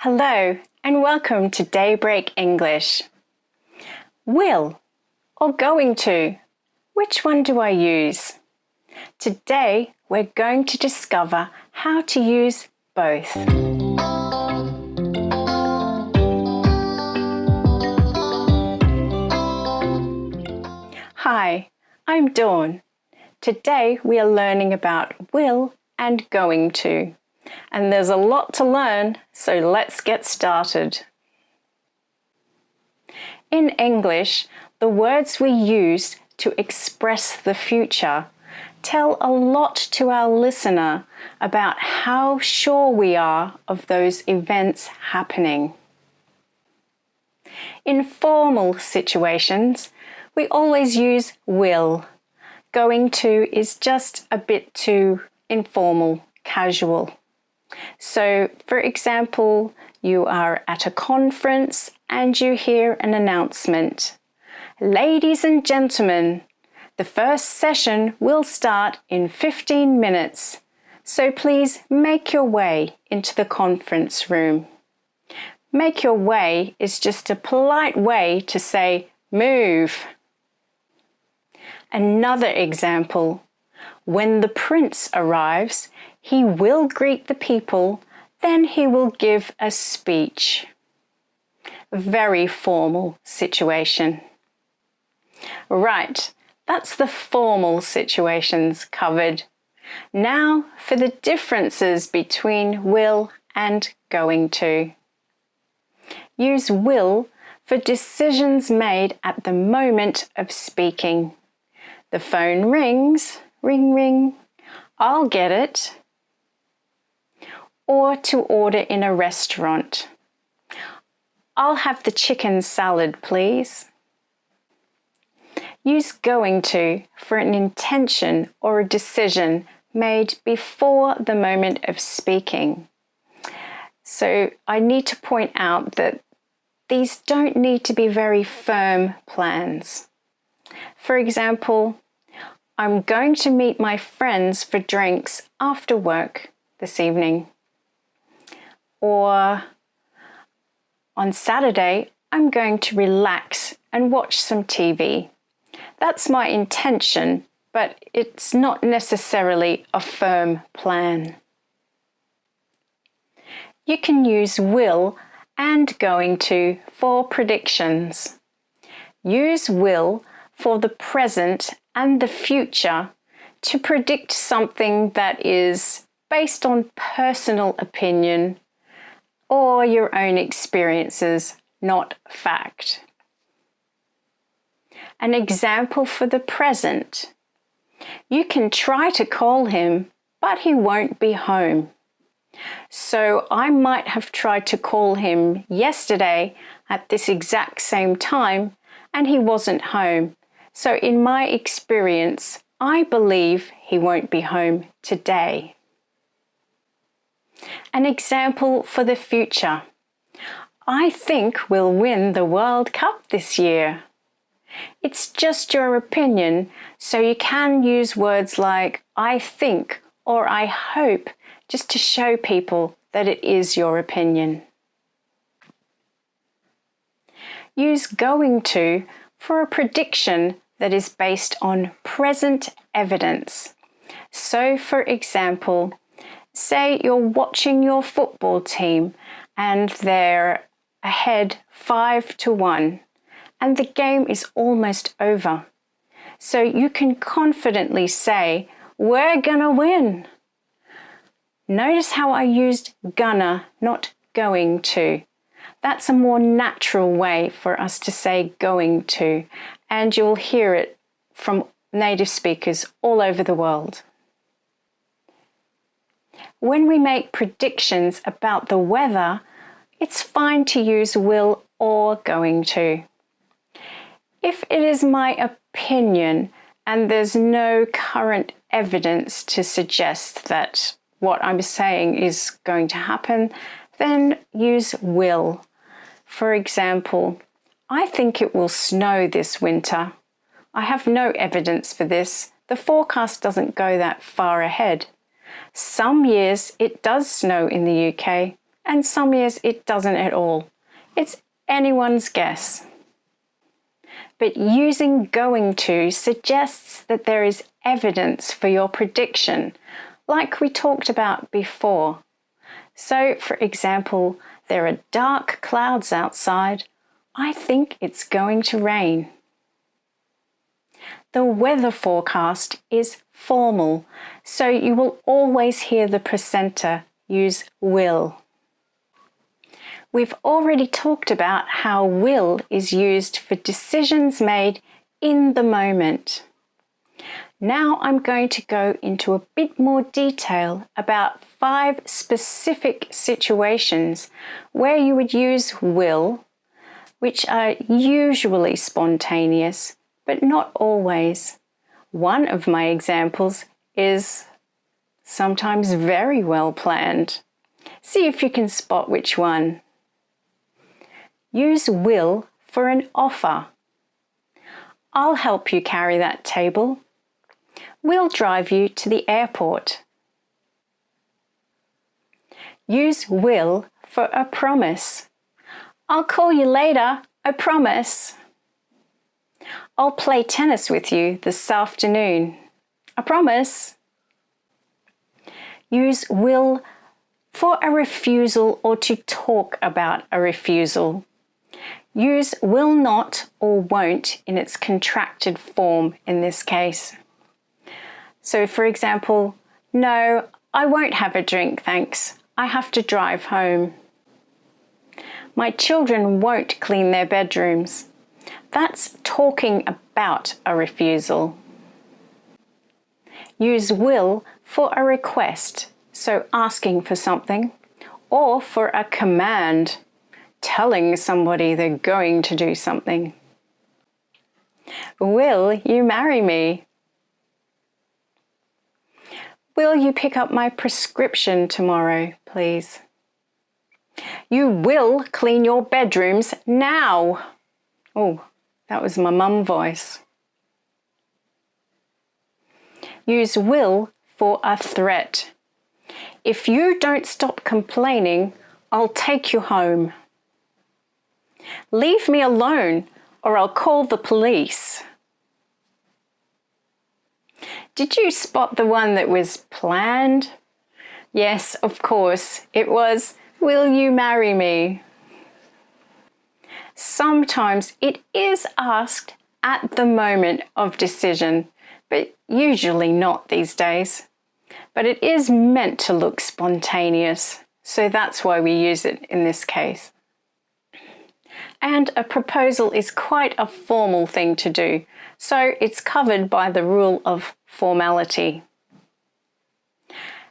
Hello and welcome to Daybreak English. Will or going to? Which one do I use? Today we're going to discover how to use both. Hi, I'm Dawn. Today we are learning about will and going to. And there's a lot to learn, so let's get started. In English, the words we use to express the future tell a lot to our listener about how sure we are of those events happening. In formal situations, we always use will. Going to is just a bit too informal, casual. So, for example, you are at a conference and you hear an announcement. Ladies and gentlemen, the first session will start in 15 minutes, so please make your way into the conference room. Make your way is just a polite way to say move. Another example, when the prince arrives, he will greet the people, then he will give a speech. Very formal situation. Right, that's the formal situations covered. Now for the differences between will and going to. Use will for decisions made at the moment of speaking. The phone rings, ring ring, I'll get it. Or to order in a restaurant. I'll have the chicken salad, please. Use going to for an intention or a decision made before the moment of speaking. So I need to point out that these don't need to be very firm plans. For example, I'm going to meet my friends for drinks after work this evening. Or on Saturday, I'm going to relax and watch some TV. That's my intention, but it's not necessarily a firm plan. You can use will and going to for predictions. Use will for the present and the future to predict something that is based on personal opinion or your own experiences, not fact. An example for the present. You can try to call him, but he won't be home. So I might have tried to call him yesterday at this exact same time, and he wasn't home. So in my experience, I believe he won't be home today. An example for the future. I think we'll win the World Cup this year. It's just your opinion, so you can use words like I think or I hope just to show people that it is your opinion. Use going to for a prediction that is based on present evidence. So, for example, say you're watching your football team and they're ahead 5-1 and the game is almost over. So you can confidently say, we're gonna win. Notice how I used gonna, not going to. That's a more natural way for us to say going to, and you'll hear it from native speakers all over the world. When we make predictions about the weather, it's fine to use will or going to. If it is my opinion and there's no current evidence to suggest that what I'm saying is going to happen, then use will. For example, I think it will snow this winter. I have no evidence for this. The forecast doesn't go that far ahead. Some years it does snow in the UK, and some years it doesn't at all. It's anyone's guess. But using going to suggests that there is evidence for your prediction, like we talked about before. So, for example, there are dark clouds outside. I think it's going to rain. The weather forecast is formal, so you will always hear the presenter use will. We've already talked about how will is used for decisions made in the moment. Now I'm going to go into a bit more detail about 5 specific situations where you would use will, which are usually spontaneous, but not always. One of my examples is sometimes very well planned. See if you can spot which one. Use will for an offer. I'll help you carry that table. We'll drive you to the airport. Use will for a promise. I'll call you later, I promise. I'll play tennis with you this afternoon. I promise. Use will for a refusal or to talk about a refusal. Use will not or won't in its contracted form in this case. So for example, no, I won't have a drink, thanks. I have to drive home. My children won't clean their bedrooms. That's talking about a refusal. Use will for a request, so asking for something, or for a command, telling somebody they're going to do something. Will you marry me? Will you pick up my prescription tomorrow, please? You will clean your bedrooms now. Oh, that was my mum voice. Use will for a threat. If you don't stop complaining, I'll take you home. Leave me alone or I'll call the police. Did you spot the one that was planned? Yes, of course, it was, will you marry me? Sometimes it is asked at the moment of decision, but usually not these days. But it is meant to look spontaneous, so that's why we use it in this case. And a proposal is quite a formal thing to do, so it's covered by the rule of formality.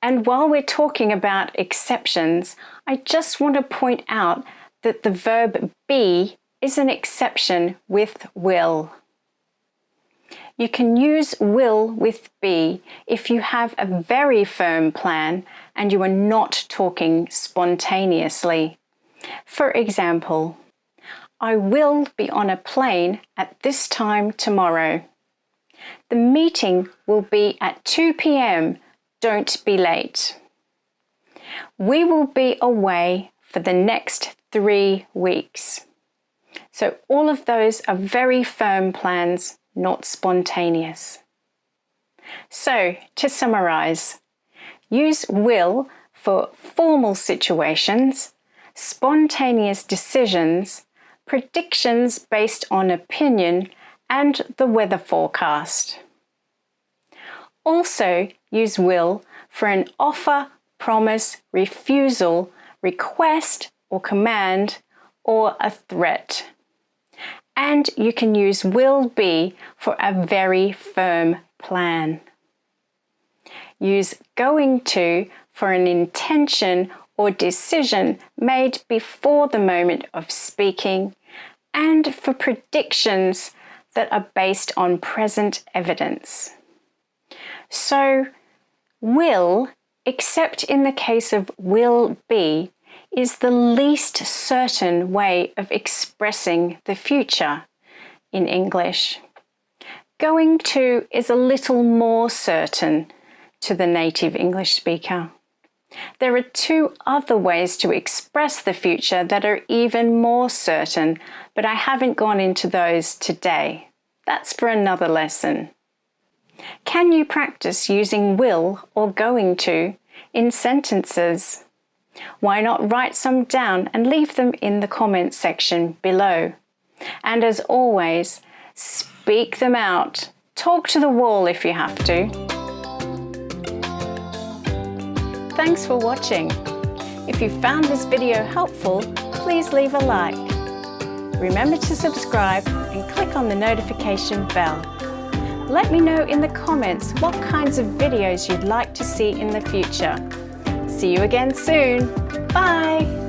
And while we're talking about exceptions, I just want to point out that the verb be is an exception with will. You can use will with be if you have a very firm plan and you are not talking spontaneously. For example, I will be on a plane at this time tomorrow. The meeting will be at 2 p.m. Don't be late. We will be away for the next 3 weeks. So all of those are very firm plans, not spontaneous. So to summarize, use will for formal situations, spontaneous decisions, predictions based on opinion, and the weather forecast. Also use will for an offer, promise, refusal, request or command, or a threat. And you can use will be for a very firm plan. Use going to for an intention or decision made before the moment of speaking, and for predictions that are based on present evidence. So, will, except in the case of will be, is the least certain way of expressing the future in English. Going to is a little more certain to the native English speaker. There are two other ways to express the future that are even more certain, but I haven't gone into those today. That's for another lesson. Can you practice using will or going to in sentences? Why not write some down and leave them in the comments section below? And as always, speak them out. Talk to the wall if you have to. Thanks for watching. If you found this video helpful, please leave a like. Remember to subscribe and click on the notification bell. Let me know in the comments what kinds of videos you'd like to see in the future. See you again soon. Bye!